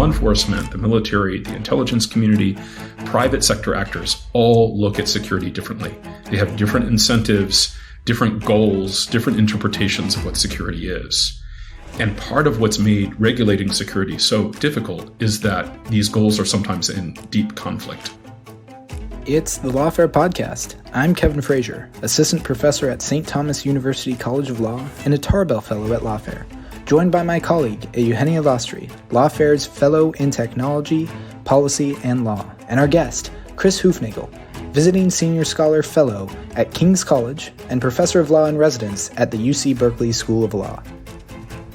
law enforcement, the military, the intelligence community, private sector actors all look at security differently. They have different incentives, different goals, different interpretations of what security is. And part of what's made regulating security so difficult is that these goals are sometimes in deep conflict. It's the Lawfare podcast. I'm Kevin Frazier, assistant professor at St. Thomas University College of Law and a Tarbell Fellow at Lawfare, joined by my colleague, Eugenia Lostri, Lawfare's Fellow in Technology, Policy, and Law, and our guest, Chris Hoofnagle, visiting Senior Scholar Fellow at King's College and Professor of Law in Residence at the UC Berkeley School of Law.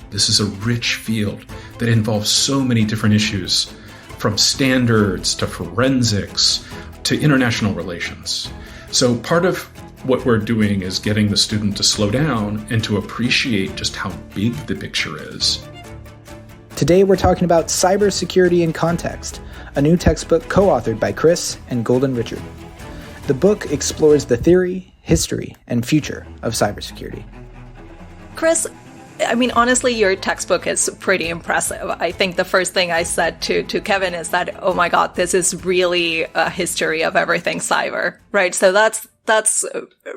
This is a rich field that involves so many different issues, from standards to forensics to international relations. So part of what we're doing is getting the student to slow down and to appreciate just how big the picture is. Today we're talking about Cybersecurity in Context, a new textbook co-authored by Chris and Golden Richard. The book explores the theory, history, and future of cybersecurity. Chris, honestly, your textbook is pretty impressive. I think the first thing I said to Kevin is that, oh my God, this is really a history of everything cyber, right? So that's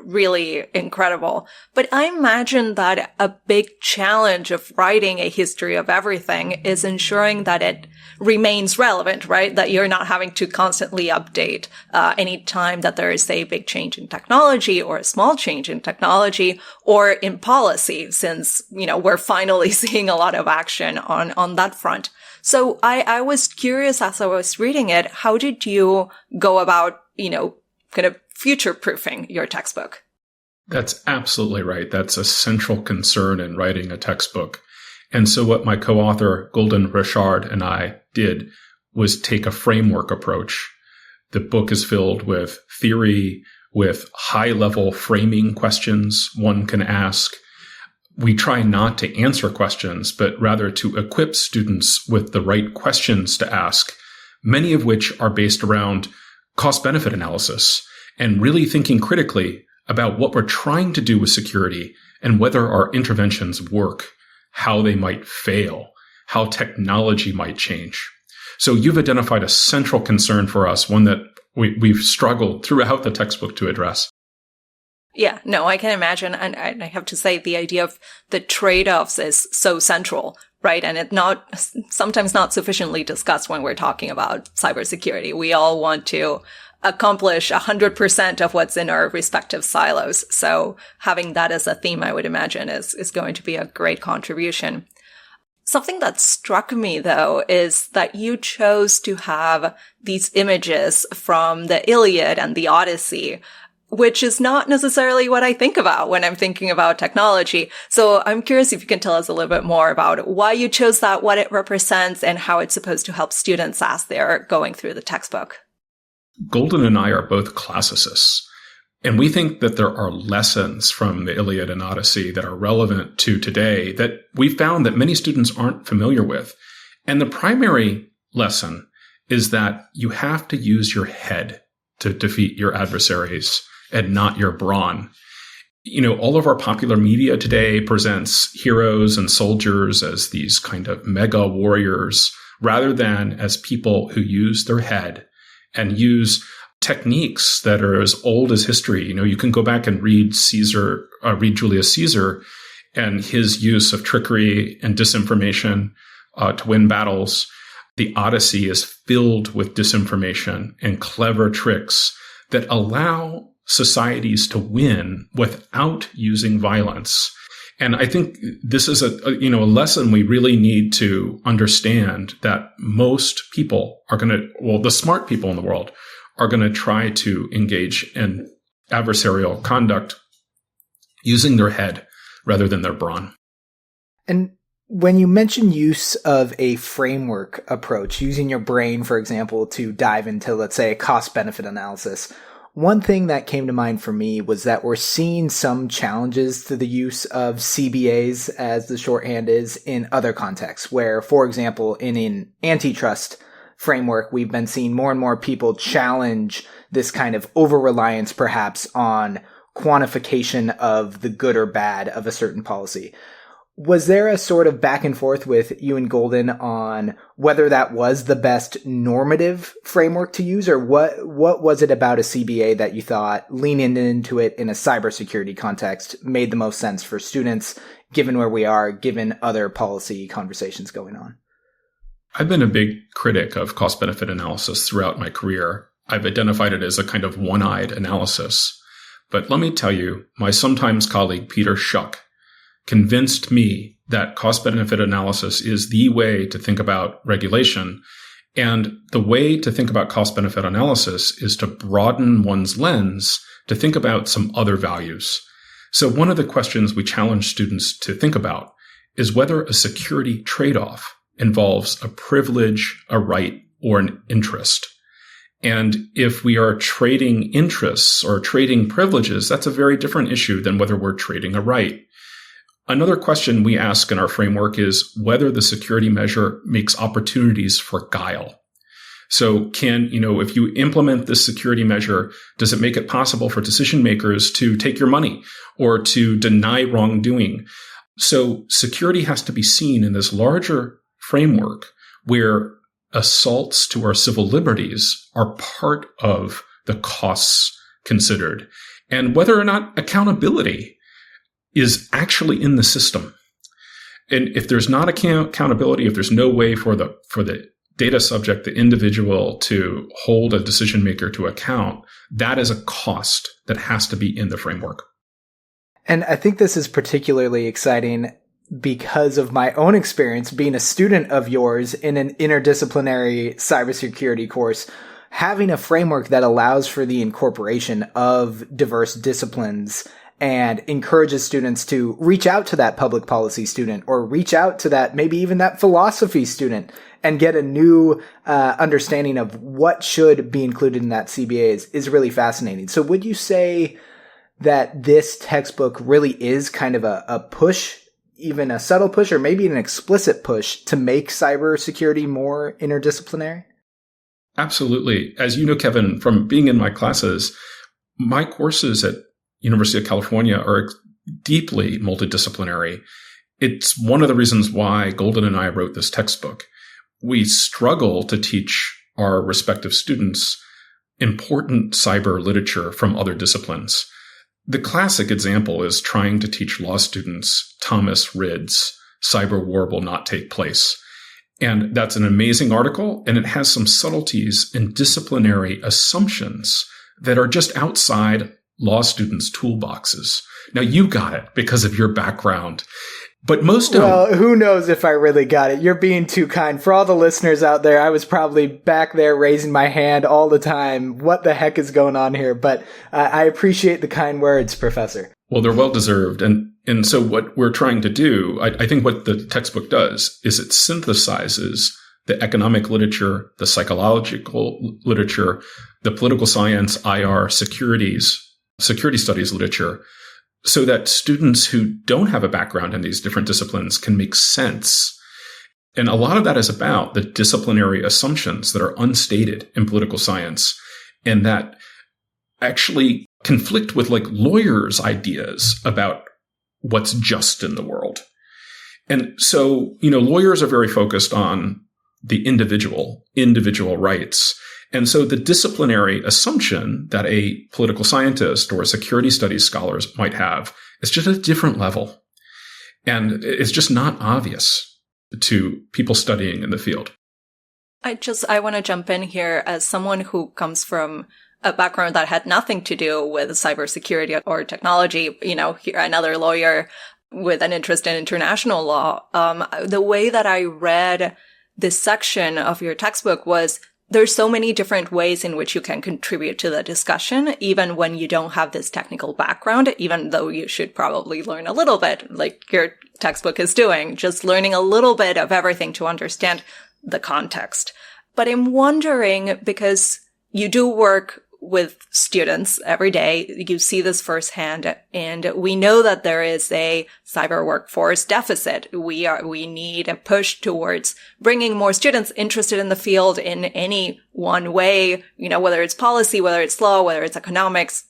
really incredible. But I imagine that a big challenge of writing a history of everything is ensuring that it remains relevant, right? That you're not having to constantly update any time that there is a big change in technology or a small change in technology or in policy, since, we're finally seeing a lot of action on that front. So I was curious as I was reading it, how did you go about, kind of future-proofing your textbook? That's absolutely right. That's a central concern in writing a textbook. And so what my co-author, Golden Richard, and I did was take a framework approach. The book is filled with theory, with high-level framing questions one can ask. We try not to answer questions, but rather to equip students with the right questions to ask, many of which are based around cost-benefit analysis and really thinking critically about what we're trying to do with security and whether our interventions work, how they might fail, how technology might change. So you've identified a central concern for us, one that we've struggled throughout the textbook to address. Yeah, no, I can imagine. And I have to say the idea of the trade-offs is so central, right? And it's sometimes not sufficiently discussed when we're talking about cybersecurity. We all want to accomplish 100% of what's in our respective silos. So having that as a theme, I would imagine, is going to be a great contribution. Something that struck me, though, is that you chose to have these images from the Iliad and the Odyssey, which is not necessarily what I think about when I'm thinking about technology. So I'm curious if you can tell us a little bit more about why you chose that, what it represents, and how it's supposed to help students as they're going through the textbook. Golden and I are both classicists, and we think that there are lessons from the Iliad and Odyssey that are relevant to today that we found that many students aren't familiar with. And the primary lesson is that you have to use your head to defeat your adversaries and not your brawn. All of our popular media today presents heroes and soldiers as these kind of mega warriors rather than as people who use their head and use techniques that are as old as history. You can go back and read Julius Caesar and his use of trickery and disinformation to win battles. The Odyssey is filled with disinformation and clever tricks that allow societies to win without using violence. And I think this is a lesson we really need to understand, that most people are the smart people in the world are going to try to engage in adversarial conduct using their head rather than their brawn. And when you mention use of a framework approach, using your brain, for example, to dive into, let's say, a cost-benefit analysis, one thing that came to mind for me was that we're seeing some challenges to the use of CBAs, as the shorthand is, in other contexts, where, for example, in an antitrust framework, we've been seeing more and more people challenge this kind of over-reliance, perhaps, on quantification of the good or bad of a certain policy. Was there a sort of back and forth with you and Golden on whether that was the best normative framework to use, or what was it about a CBA that you thought leaning into it in a cybersecurity context made the most sense for students, given where we are, given other policy conversations going on? I've been a big critic of cost-benefit analysis throughout my career. I've identified it as a kind of one-eyed analysis. But let me tell you, my sometimes colleague Peter Schuck convinced me that cost-benefit analysis is the way to think about regulation. And the way to think about cost-benefit analysis is to broaden one's lens to think about some other values. So one of the questions we challenge students to think about is whether a security trade-off involves a privilege, a right, or an interest. And if we are trading interests or trading privileges, that's a very different issue than whether we're trading a right. Another question we ask in our framework is whether the security measure makes opportunities for guile. So if you implement this security measure, does it make it possible for decision makers to take your money or to deny wrongdoing? So security has to be seen in this larger framework where assaults to our civil liberties are part of the costs considered, and whether or not accountability is actually in the system. And if there's not accountability, if there's no way for the data subject, the individual, to hold a decision maker to account, that is a cost that has to be in the framework. And I think this is particularly exciting because of my own experience being a student of yours in an interdisciplinary cybersecurity course. Having a framework that allows for the incorporation of diverse disciplines and encourages students to reach out to that public policy student or reach out to that, maybe even that philosophy student, and get a new understanding of what should be included in that CBA is really fascinating. So would you say that this textbook really is kind of a push, even a subtle push, or maybe an explicit push to make cybersecurity more interdisciplinary? Absolutely. As you know, Kevin, from being in my classes, my courses at University of California are deeply multidisciplinary. It's one of the reasons why Golden and I wrote this textbook. We struggle to teach our respective students important cyber literature from other disciplines. The classic example is trying to teach law students Thomas Ridd's Cyber War Will Not Take Place. And that's an amazing article, and it has some subtleties and disciplinary assumptions that are just outside law students' toolboxes. Now, you got it because of your background, but most don't. Well, who knows if I really got it? You're being too kind. For all the listeners out there, I was probably back there raising my hand all the time. What the heck is going on here? But I appreciate the kind words, Professor. Well, they're well-deserved. And so what we're trying to do, I think what the textbook does is it synthesizes the economic literature, the psychological literature, the political science, IR, security studies literature, so that students who don't have a background in these different disciplines can make sense. And a lot of that is about the disciplinary assumptions that are unstated in political science and that actually conflict with like lawyers' ideas about what's just in the world. And so, lawyers are very focused on the individual rights. And so the disciplinary assumption that a political scientist or a security studies scholars might have is just a different level. And it's just not obvious to people studying in the field. I want to jump in here as someone who comes from a background that had nothing to do with cybersecurity or technology, here another lawyer with an interest in international law. The way that I read this section of your textbook was there's so many different ways in which you can contribute to the discussion, even when you don't have this technical background, even though you should probably learn a little bit, like your textbook is doing, just learning a little bit of everything to understand the context. But I'm wondering, because you do work with students every day, you see this firsthand, and we know that there is a cyber workforce deficit. We need a push towards bringing more students interested in the field in any one way, whether it's policy, whether it's law, whether it's economics,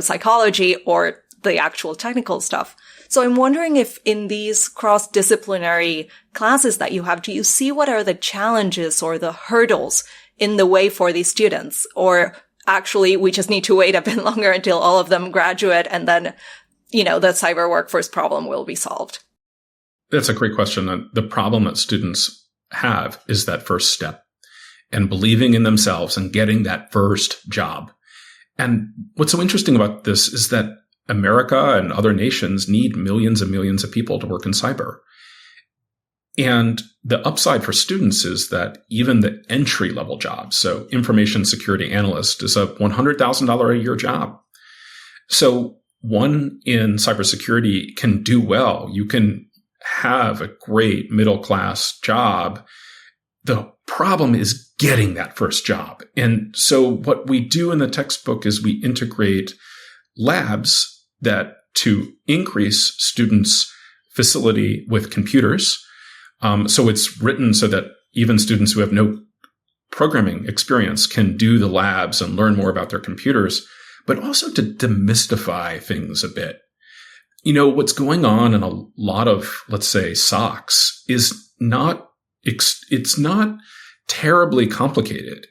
psychology, or the actual technical stuff. So I'm wondering if in these cross-disciplinary classes that you have, do you see what are the challenges or the hurdles in the way for these students? Or actually, we just need to wait a bit longer until all of them graduate and then, the cyber workforce problem will be solved? That's a great question. The problem that students have is that first step and believing in themselves and getting that first job. And what's so interesting about this is that America and other nations need millions and millions of people to work in cyber. And the upside for students is that even the entry level jobs, so information security analyst is a $100,000 a year job. So one in cybersecurity can do well. You can have a great middle class job. The problem is getting that first job. And so what we do in the textbook is we integrate labs that to increase students' facility with computers. So it's written so that even students who have no programming experience can do the labs and learn more about their computers, but also to demystify things a bit. What's going on in a lot of, let's say, SOCs is it's not terribly complicated.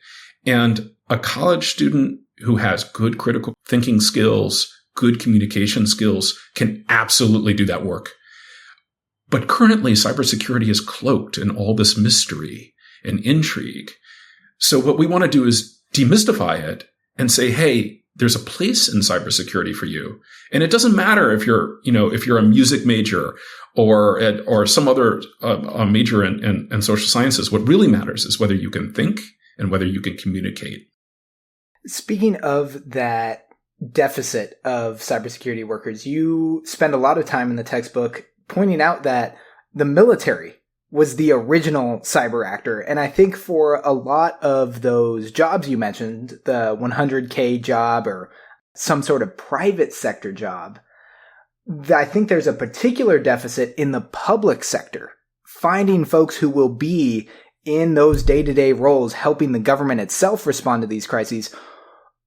And a college student who has good critical thinking skills, good communication skills can absolutely do that work. But currently, cybersecurity is cloaked in all this mystery and intrigue. So what we want to do is demystify it and say, hey, there's a place in cybersecurity for you. And it doesn't matter if you're a music major or some other major in social sciences. What really matters is whether you can think and whether you can communicate. Speaking of that deficit of cybersecurity workers, you spend a lot of time in the textbook pointing out that the military was the original cyber actor. And I think for a lot of those jobs you mentioned, the 100K job or some sort of private sector job, I think there's a particular deficit in the public sector, finding folks who will be in those day-to-day roles helping the government itself respond to these crises.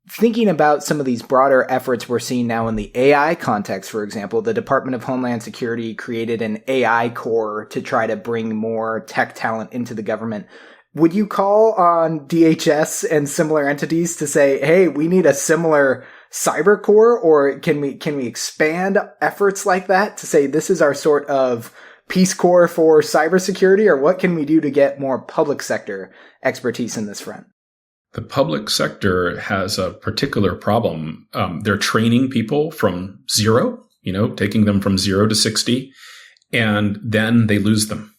Thinking about some of these broader efforts we're seeing now in the AI context, for example, the Department of Homeland Security created an AI Corps to try to bring more tech talent into the government. Would you call on DHS and similar entities to say, hey, we need a similar cyber corps, or can we expand efforts like that to say this is our sort of Peace Corps for cybersecurity, or what can we do to get more public sector expertise in this front? The public sector has a particular problem. They're training people from zero, taking them from 0 to 60, and then they lose them.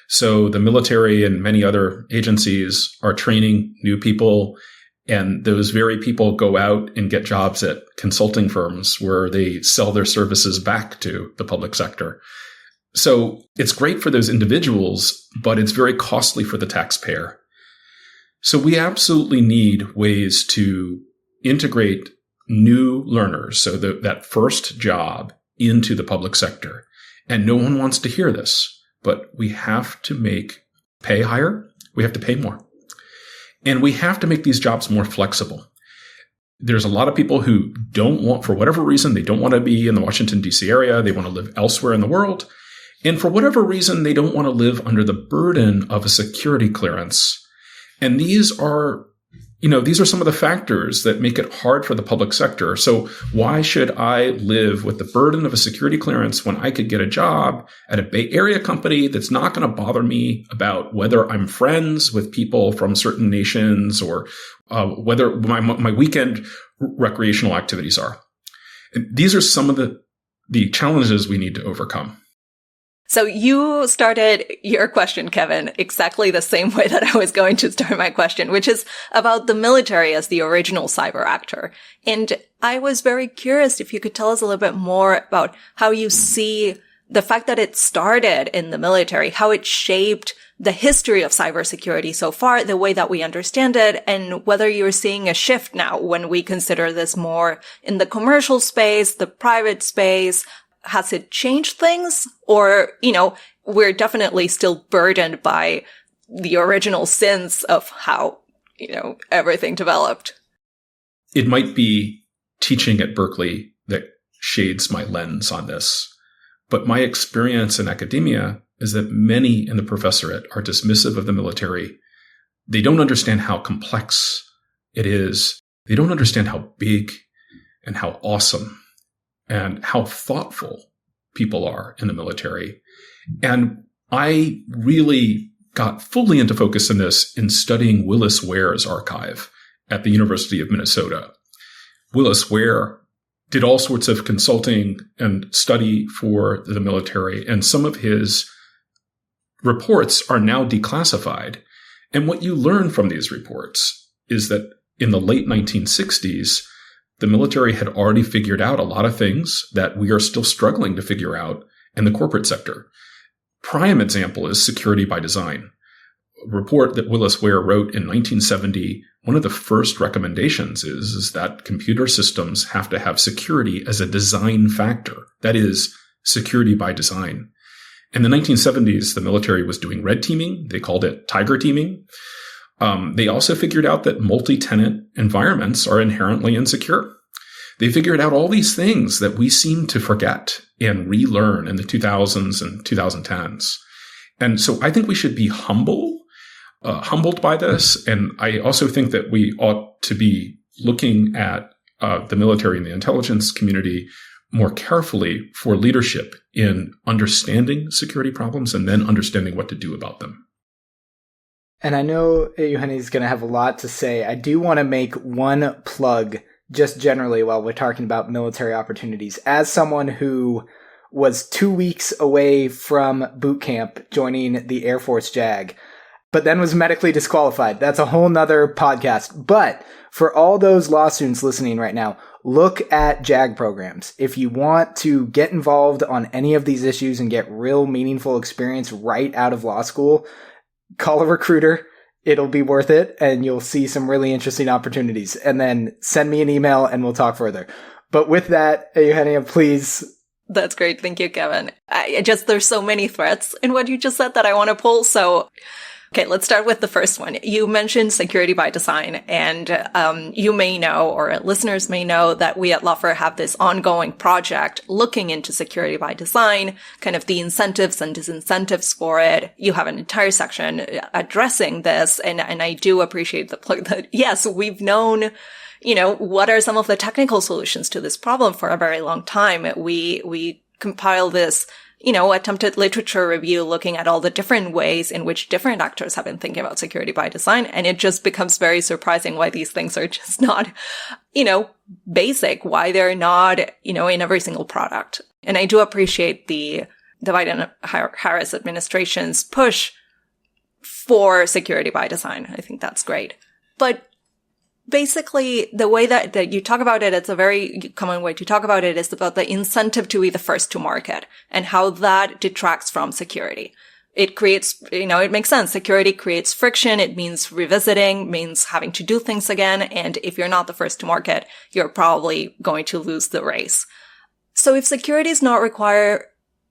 So the military and many other agencies are training new people, and those very people go out and get jobs at consulting firms where they sell their services back to the public sector. So it's great for those individuals, but it's very costly for the taxpayer. So we absolutely need ways to integrate new learners, so that first job, into the public sector. And no one wants to hear this, but we have to pay higher. We have to pay more. And we have to make these jobs more flexible. There's a lot of people who for whatever reason, they don't want to be in the Washington, D.C. area. They want to live elsewhere in the world. And for whatever reason, they don't want to live under the burden of a security clearance. And these are some of the factors that make it hard for the public sector. So why should I live with the burden of a security clearance when I could get a job at a Bay Area company that's not going to bother me about whether I'm friends with people from certain nations or whether my weekend recreational activities are? And these are some of the challenges we need to overcome. So you started your question, Kevin, exactly the same way that I was going to start my question, which is about the military as the original cyber actor. And I was very curious if you could tell us a little bit more about how you see the fact that it started in the military, how it shaped the history of cybersecurity so far, the way that we understand it, and whether you're seeing a shift now when we consider this more in the commercial space, the private space. Has it changed things? Or, we're definitely still burdened by the original sins of how, everything developed. It might be teaching at Berkeley that shades my lens on this. But my experience in academia is that many in the professorate are dismissive of the military. They don't understand how complex it is. They don't understand how big and how awesome and how thoughtful people are in the military. And I really got fully into focus in this in studying Willis Ware's archive at the University of Minnesota. Willis Ware did all sorts of consulting and study for the military, and some of his reports are now declassified. And what you learn from these reports is that in the late 1960s, the military had already figured out a lot of things that we are still struggling to figure out in the corporate sector. Prime example is security by design. A report that Willis Ware wrote in 1970, one of the first recommendations is that computer systems have to have security as a design factor. That is, security by design. In the 1970s, the military was doing red teaming. They called it tiger teaming. They also figured out that multi-tenant environments are inherently insecure. They figured out all these things that we seem to forget and relearn in the 2000s and 2010s. And so I think we should be humbled by this. And I also think that we ought to be looking at the military and the intelligence community more carefully for leadership in understanding security problems and then understanding what to do about them. And I know Eugenio is going to have a lot to say. I do want to make one plug just generally while we're talking about military opportunities. As someone who was 2 weeks away from boot camp joining the Air Force JAG, but then was medically disqualified. That's a whole nother podcast. But for all those law students listening right now, look at JAG programs. If you want to get involved on any of these issues and get real meaningful experience right out of law school, call a recruiter. It'll be worth it, and you'll see some really interesting opportunities. And then send me an email, and we'll talk further. But with that, Eugenio, please. That's great. Thank you, Kevin. There's so many threads in what you just said that I want to pull. So, okay, let's start with the first one. You mentioned security by design, and you may know, or listeners may know, that we at Lawfare have this ongoing project looking into security by design, kind of the incentives and disincentives for it. You have an entire section addressing this, and I do appreciate the plug that, yes, we've known, what are some of the technical solutions to this problem for a very long time. We compile this attempted literature review looking at all the different ways in which different actors have been thinking about security by design. And it just becomes very surprising why these things are just not, basic, why they're not, in every single product. And I do appreciate the Biden-Harris administration's push for security by design. I think that's great. But basically, the way that you talk about it, it's a very common way to talk about it, is about the incentive to be the first to market and how that detracts from security. It creates, it makes sense. Security creates friction. It means revisiting, means having to do things again. And if you're not the first to market, you're probably going to lose the race. So if security is not required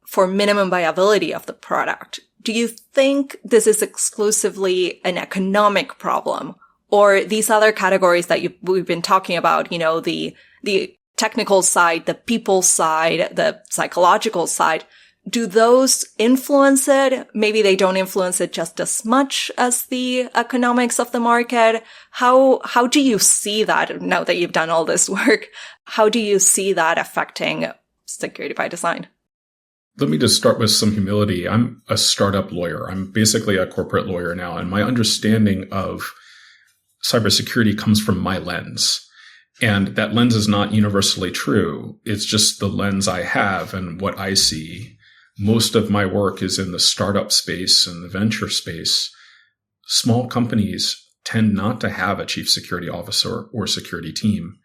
for minimum viability of the product, do you think this is exclusively an economic problem? Or these other categories that we've been talking about, the technical side, the people side, the psychological side, do those influence it? Maybe they don't influence it just as much as the economics of the market. How do you see that now that you've done all this work? How do you see that affecting security by design? Let me just start with some humility. I'm a startup lawyer. I'm basically a corporate lawyer now, and my understanding of cybersecurity comes from my lens. And that lens is not universally true. It's just the lens I have and what I see. Most of my work is in the startup space and the venture space. Small companies tend not to have a chief security officer or security team.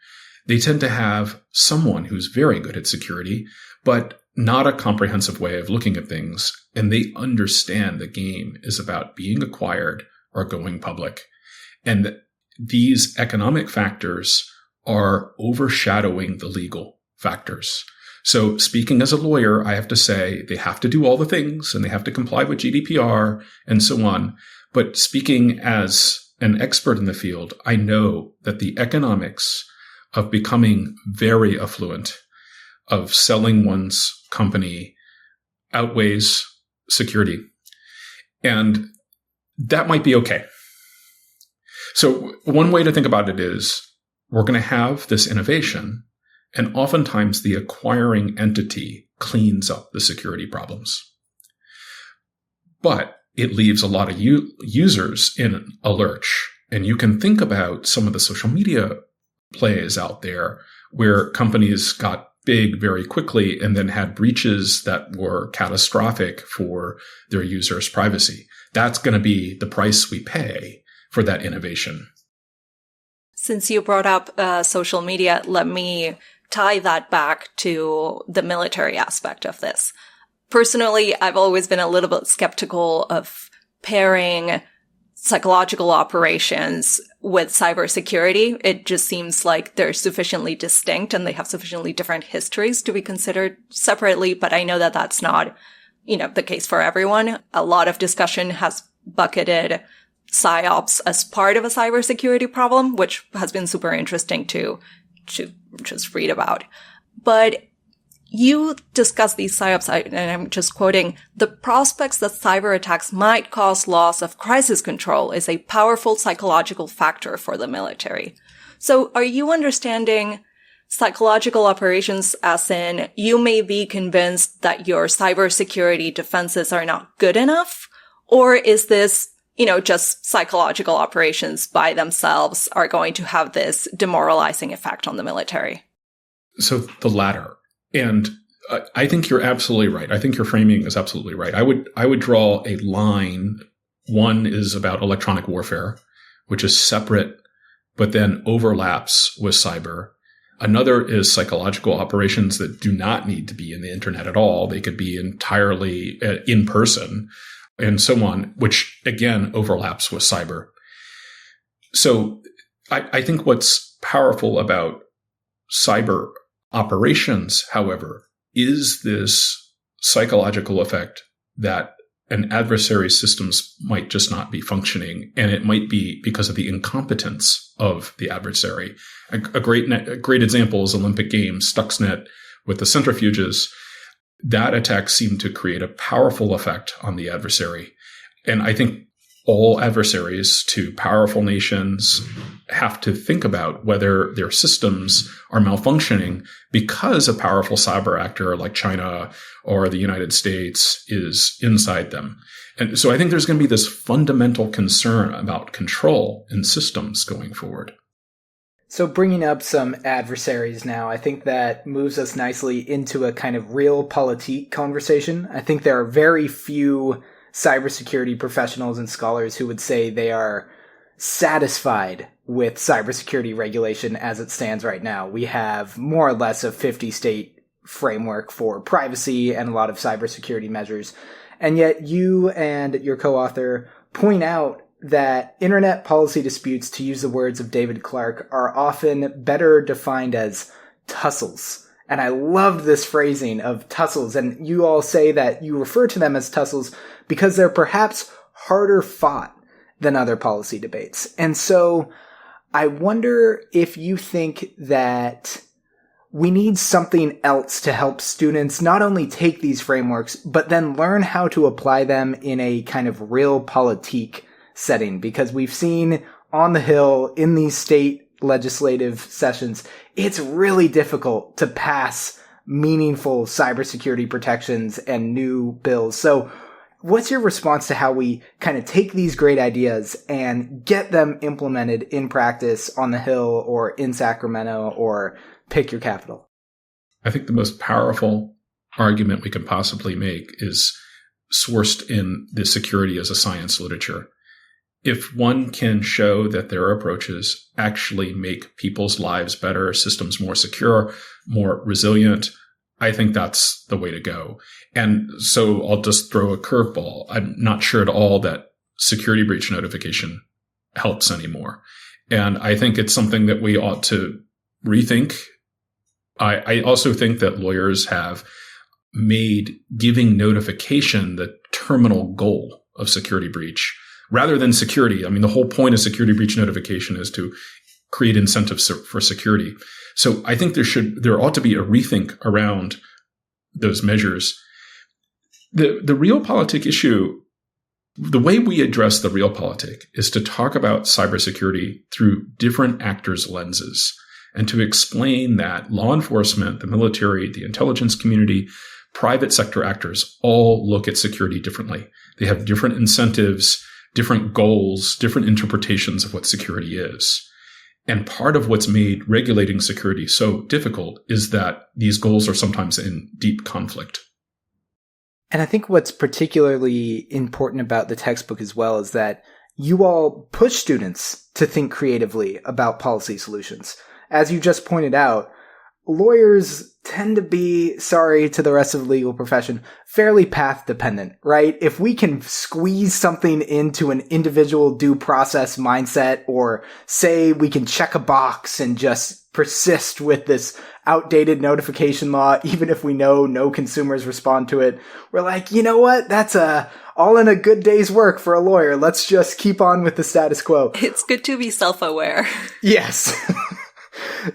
They tend to have someone who's very good at security, but not a comprehensive way of looking at things. And they understand the game is about being acquired or going public. And these economic factors are overshadowing the legal factors. So speaking as a lawyer, I have to say they have to do all the things and they have to comply with GDPR and so on. But speaking as an expert in the field, I know that the economics of becoming very affluent, of selling one's company outweighs security. And that might be okay. So one way to think about it is we're going to have this innovation, and oftentimes the acquiring entity cleans up the security problems. But it leaves a lot of users in a lurch. And you can think about some of the social media plays out there where companies got big very quickly and then had breaches that were catastrophic for their users' privacy. That's going to be the price we pay for that innovation. Since you brought up social media, let me tie that back to the military aspect of this. Personally, I've always been a little bit skeptical of pairing psychological operations with cybersecurity. It just seems like they're sufficiently distinct and they have sufficiently different histories to be considered separately. But I know that that's not, the case for everyone. A lot of discussion has bucketed PsyOps as part of a cybersecurity problem, which has been super interesting to just read about. But you discuss these PsyOps, and I'm just quoting, the prospects that cyber attacks might cause loss of crisis control is a powerful psychological factor for the military. So are you understanding psychological operations as in you may be convinced that your cybersecurity defenses are not good enough? Or is this, just psychological operations by themselves are going to have this demoralizing effect on the military? So the latter. And I think you're absolutely right. I think your framing is absolutely right. I would draw a line. One is about electronic warfare, which is separate, but then overlaps with cyber. Another is psychological operations that do not need to be in the internet at all. They could be entirely in person and so on, which again overlaps with cyber. So I think what's powerful about cyber operations, however, is this psychological effect that an adversary's systems might just not be functioning, and it might be because of the incompetence of the adversary. A great example is Olympic Games, Stuxnet with the centrifuges. That attack seemed to create a powerful effect on the adversary. And I think all adversaries to powerful nations have to think about whether their systems are malfunctioning because a powerful cyber actor like China or the United States is inside them. And so I think there's going to be this fundamental concern about control in systems going forward. So bringing up some adversaries now, I think that moves us nicely into a kind of realpolitik conversation. I think there are very few cybersecurity professionals and scholars who would say they are satisfied with cybersecurity regulation as it stands right now. We have more or less a 50-state framework for privacy and a lot of cybersecurity measures. And yet you and your co-author point out that internet policy disputes, to use the words of David Clark, are often better defined as tussles. And I loved this phrasing of tussles. And you all say that you refer to them as tussles because they're perhaps harder fought than other policy debates. And so I wonder if you think that we need something else to help students not only take these frameworks, but then learn how to apply them in a kind of realpolitik setting. Because we've seen on the Hill in these state legislative sessions, it's really difficult to pass meaningful cybersecurity protections and new bills. So what's your response to how we kind of take these great ideas and get them implemented in practice on the Hill or in Sacramento or pick your capital? I think the most powerful argument we can possibly make is sourced in the security as a science literature. If one can show that their approaches actually make people's lives better, systems more secure, more resilient, I think that's the way to go. And so I'll just throw a curveball. I'm not sure at all that security breach notification helps anymore. And I think it's something that we ought to rethink. I also think that lawyers have made giving notification the terminal goal of security breach rather than security. I mean, the whole point of security breach notification is to create incentives for security. So I think there ought to be a rethink around those measures. The realpolitik issue, the way we address the realpolitik is to talk about cybersecurity through different actors' lenses and to explain that law enforcement, the military, the intelligence community, private sector actors all look at security differently. They have different incentives, different goals, different interpretations of what security is. And part of what's made regulating security so difficult is that these goals are sometimes in deep conflict. And I think what's particularly important about the textbook as well is that you all push students to think creatively about policy solutions. As you just pointed out, lawyers tend to be, sorry to the rest of the legal profession, fairly path dependent, right? If we can squeeze something into an individual due process mindset, or say we can check a box and just persist with this outdated notification law, even if we know no consumers respond to it, we're like, you know what? That's all in a good day's work for a lawyer. Let's just keep on with the status quo. It's good to be self-aware. Yes.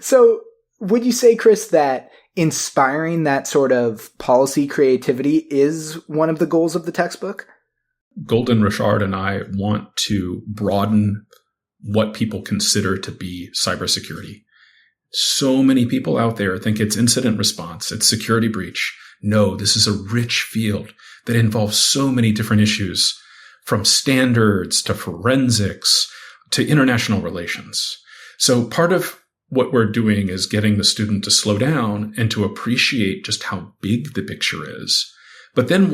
So would you say, Chris, that inspiring that sort of policy creativity is one of the goals of the textbook? Golden Richard and I want to broaden what people consider to be cybersecurity. So many people out there think it's incident response, it's security breach. No, this is a rich field that involves so many different issues, from standards to forensics to international relations. So part of what we're doing is getting the student to slow down and to appreciate just how big the picture is. But then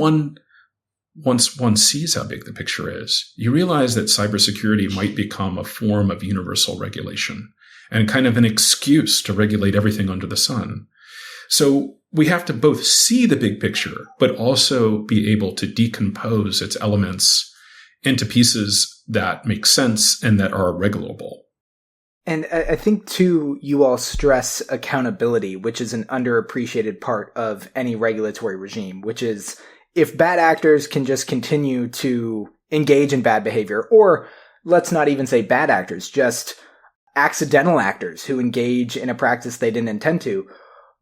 once one sees how big the picture is, you realize that cybersecurity might become a form of universal regulation and kind of an excuse to regulate everything under the sun. So we have to both see the big picture, but also be able to decompose its elements into pieces that make sense and that are regulable. And I think, too, you all stress accountability, which is an underappreciated part of any regulatory regime, which is if bad actors can just continue to engage in bad behavior, or let's not even say bad actors, just accidental actors who engage in a practice they didn't intend to,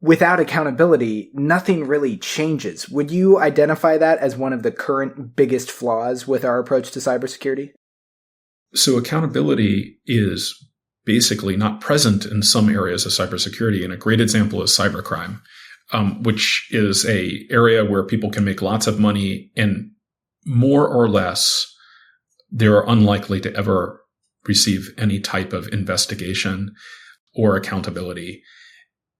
without accountability, nothing really changes. Would you identify that as one of the current biggest flaws with our approach to cybersecurity? So accountability is basically not present in some areas of cybersecurity. And a great example is cybercrime, which is a area where people can make lots of money, and more or less, they're unlikely to ever receive any type of investigation or accountability.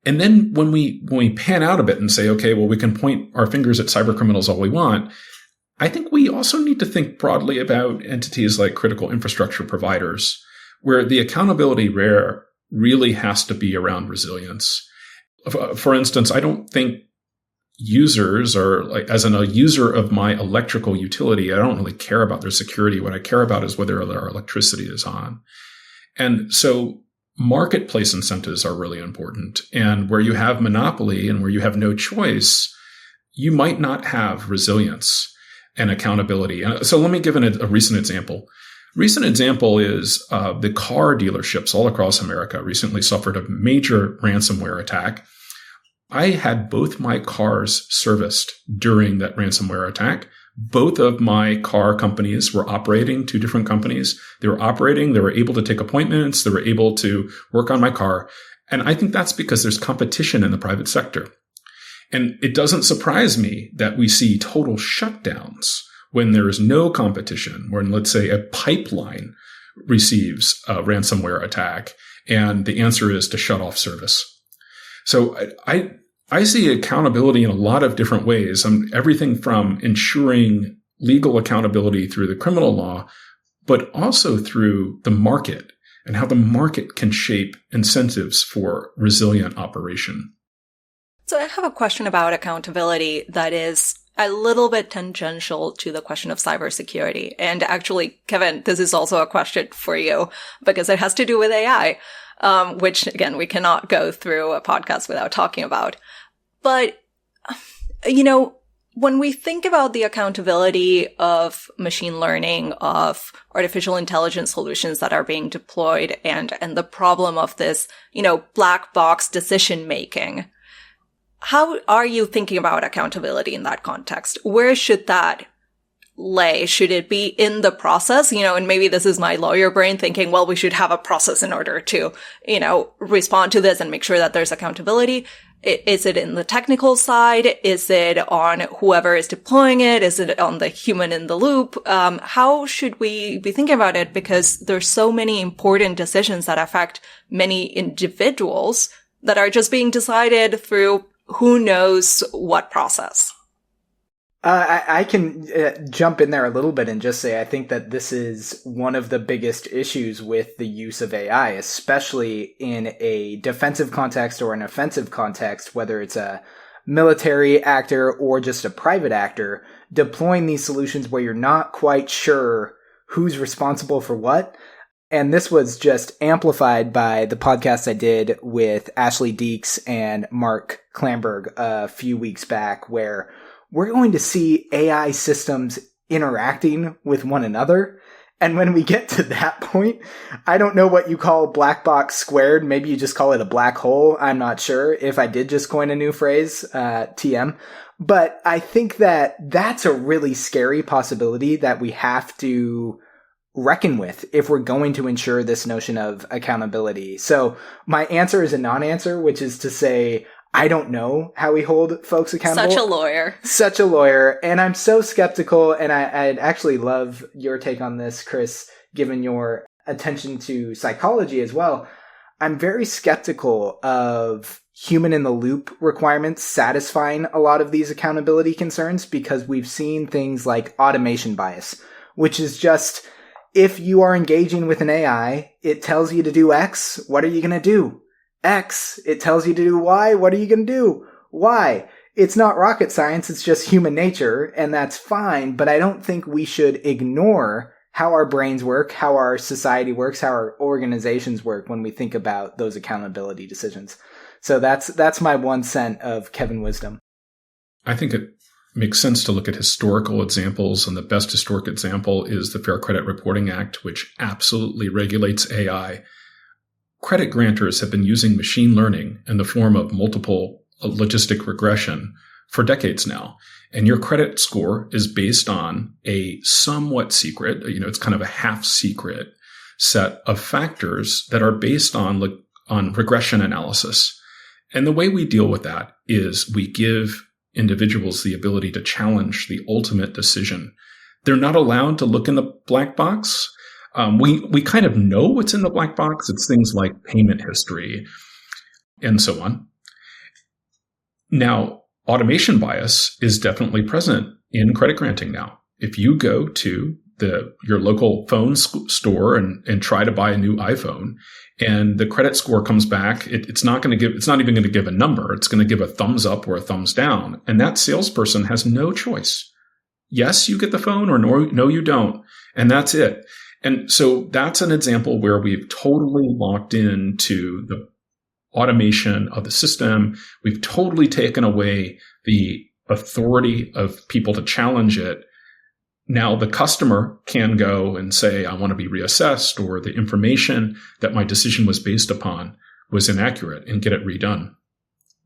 And then when we pan out a bit and say, okay, well, we can point our fingers at cybercriminals all we want, I think we also need to think broadly about entities like critical infrastructure providers, where the accountability really has to be around resilience. For instance, I don't think users are like, as a user of my electrical utility, I don't really care about their security. What I care about is whether their electricity is on. And so marketplace incentives are really important. And where you have monopoly and where you have no choice, you might not have resilience and accountability. And so let me give a recent example. Recent example is the car dealerships all across America recently suffered a major ransomware attack. I had both my cars serviced during that ransomware attack. Both of my car companies were operating, two different companies. They were operating, they were able to take appointments, they were able to work on my car. And I think that's because there's competition in the private sector. And it doesn't surprise me that we see total shutdowns when there is no competition, when, let's say, a pipeline receives a ransomware attack, and the answer is to shut off service. So I see accountability in a lot of different ways. Everything from ensuring legal accountability through the criminal law, but also through the market and how the market can shape incentives for resilient operation. So I have a question about accountability that is a little bit tangential to the question of cybersecurity. And actually, Kevin, this is also a question for you because it has to do with AI, which, again, we cannot go through a podcast without talking about. But, When we think about the accountability of machine learning, of artificial intelligence solutions that are being deployed, and the problem of this, black box decision making, how are you thinking about accountability in that context? Where should that lay? Should it be in the process? And maybe this is my lawyer brain thinking, well, we should have a process in order to, respond to this and make sure that there's accountability. Is it in the technical side? Is it on whoever is deploying it? Is it on the human in the loop? How should we be thinking about it? Because there's so many important decisions that affect many individuals that are just being decided through who knows what process. I can jump in there a little bit and just say I think that this is one of the biggest issues with the use of AI, especially in a defensive context or an offensive context, whether it's a military actor or just a private actor, deploying these solutions where you're not quite sure who's responsible for what. And this was just amplified by the podcast I did with Ashley Deeks and Mark Klamberg a few weeks back, where we're going to see AI systems interacting with one another. And when we get to that point, I don't know what you call black box squared. Maybe you just call it a black hole. I'm not sure if I did just coin a new phrase, TM. But I think that that's a really scary possibility that we have to reckon with if we're going to ensure this notion of accountability. So my answer is a non-answer, which is to say, I don't know how we hold folks accountable. Such a lawyer. And I'm so skeptical. And I'd actually love your take on this, Chris, given your attention to psychology as well. I'm very skeptical of human in the loop requirements satisfying a lot of these accountability concerns, because we've seen things like automation bias, which is just, if you are engaging with an AI, it tells you to do X. What are you going to do? X. It tells you to do Y. What are you going to do? Y. It's not rocket science. It's just human nature, and that's fine. But I don't think we should ignore how our brains work, how our society works, how our organizations work when we think about those accountability decisions. So that's my 1 cent of Kevin wisdom. I think it makes sense to look at historical examples, and the best historic example is the Fair Credit Reporting Act, which absolutely regulates AI. Credit grantors have been using machine learning in the form of multiple logistic regression for decades now. And your credit score is based on a somewhat secret, it's kind of a half secret set of factors that are based on regression analysis. And the way we deal with that is we give individuals the ability to challenge the ultimate decision. They're not allowed to look in the black box. We kind of know what's in the black box. It's things like payment history and so on. Now, automation bias is definitely present in credit granting now. If you go to your local phone store and try to buy a new iPhone, and the credit score comes back, it's not even going to give a number. It's going to give a thumbs up or a thumbs down. And that salesperson has no choice. Yes, you get the phone, or no, you don't. And that's it. And so that's an example where we've totally locked into the automation of the system. We've totally taken away the authority of people to challenge it. Now the customer can go and say, I want to be reassessed, or the information that my decision was based upon was inaccurate, and get it redone.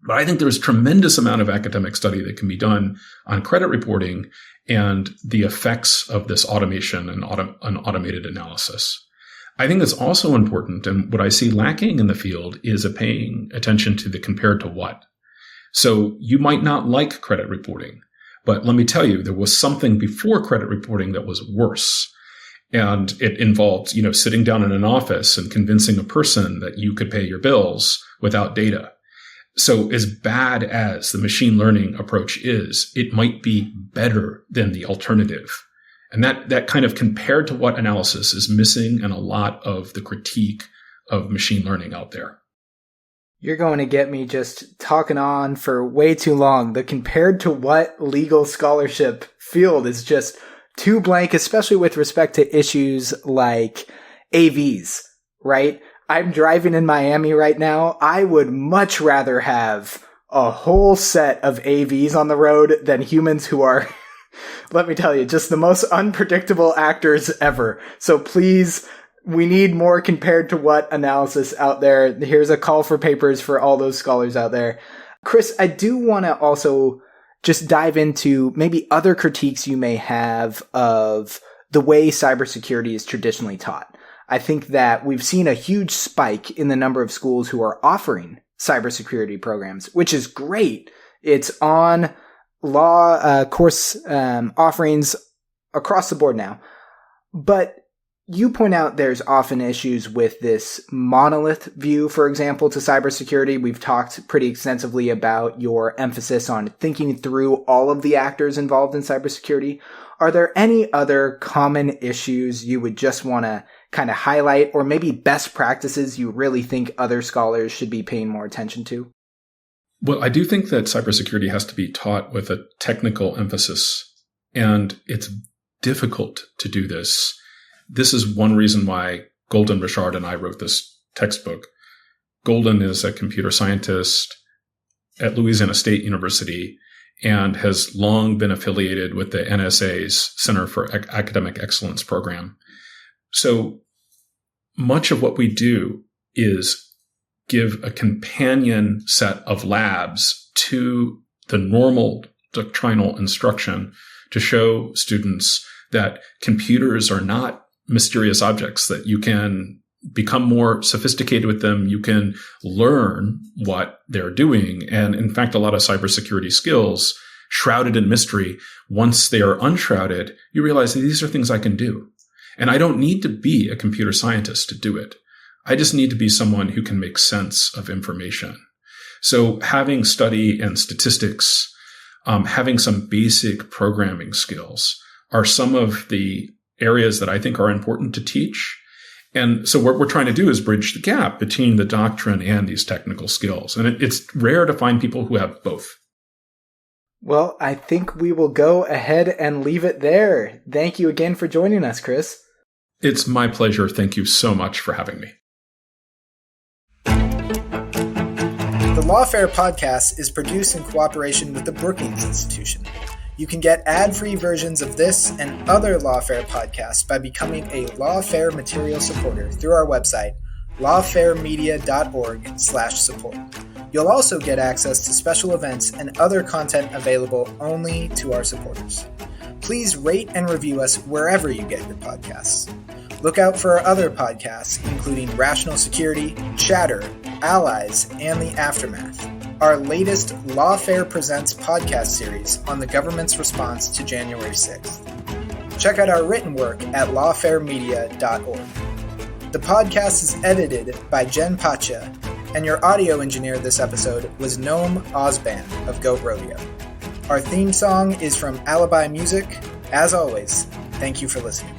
But I think there's a tremendous amount of academic study that can be done on credit reporting and the effects of this automation and automated analysis. I think it's also important, and what I see lacking in the field is a paying attention to the compared to what. So you might not like credit reporting, but let me tell you, there was something before credit reporting that was worse. And it involved, sitting down in an office and convincing a person that you could pay your bills without data. So as bad as the machine learning approach is, it might be better than the alternative. And that kind of compared to what analysis is missing in a lot of the critique of machine learning out there. You're going to get me just talking on for way too long. The compared to what legal scholarship field is just too blank, especially with respect to issues like AVs, right? I'm driving in Miami right now. I would much rather have a whole set of AVs on the road than humans who are, let me tell you, just the most unpredictable actors ever. So please, we need more compared to what analysis out there. Here's a call for papers for all those scholars out there. Chris, I do want to also just dive into maybe other critiques you may have of the way cybersecurity is traditionally taught. I think that we've seen a huge spike in the number of schools who are offering cybersecurity programs, which is great. It's on law course offerings across the board now. But you point out there's often issues with this monolith view, for example, to cybersecurity. We've talked pretty extensively about your emphasis on thinking through all of the actors involved in cybersecurity. Are there any other common issues you would just want to kind of highlight, or maybe best practices you really think other scholars should be paying more attention to? Well, I do think that cybersecurity has to be taught with a technical emphasis, and it's difficult to do this. This is one reason why Golden Richard and I wrote this textbook. Golden is a computer scientist at Louisiana State University and has long been affiliated with the NSA's Center for Academic Excellence program. So much of what we do is give a companion set of labs to the normal doctrinal instruction to show students that computers are not mysterious objects, that you can become more sophisticated with them. You can learn what they're doing. And in fact, a lot of cybersecurity skills shrouded in mystery, once they are unshrouded, you realize that these are things I can do. And I don't need to be a computer scientist to do it. I just need to be someone who can make sense of information. So having study and statistics, having some basic programming skills are some of the areas that I think are important to teach. And so what we're trying to do is bridge the gap between the doctrine and these technical skills. And it's rare to find people who have both. Well, I think we will go ahead and leave it there. Thank you again for joining us, Chris. It's my pleasure. Thank you so much for having me. The Lawfare podcast is produced in cooperation with the Brookings Institution. You can get ad-free versions of this and other Lawfare podcasts by becoming a Lawfare material supporter through our website, lawfaremedia.org/support. You'll also get access to special events and other content available only to our supporters. Please rate and review us wherever you get your podcasts. Look out for our other podcasts, including Rational Security, Chatter, Allies, and The Aftermath, our latest Lawfare Presents podcast series on the government's response to January 6th. Check out our written work at lawfaremedia.org. The podcast is edited by Jen Pacha, and your audio engineer this episode was Noam Osband of Goat Rodeo. Our theme song is from Alibi Music. As always, thank you for listening.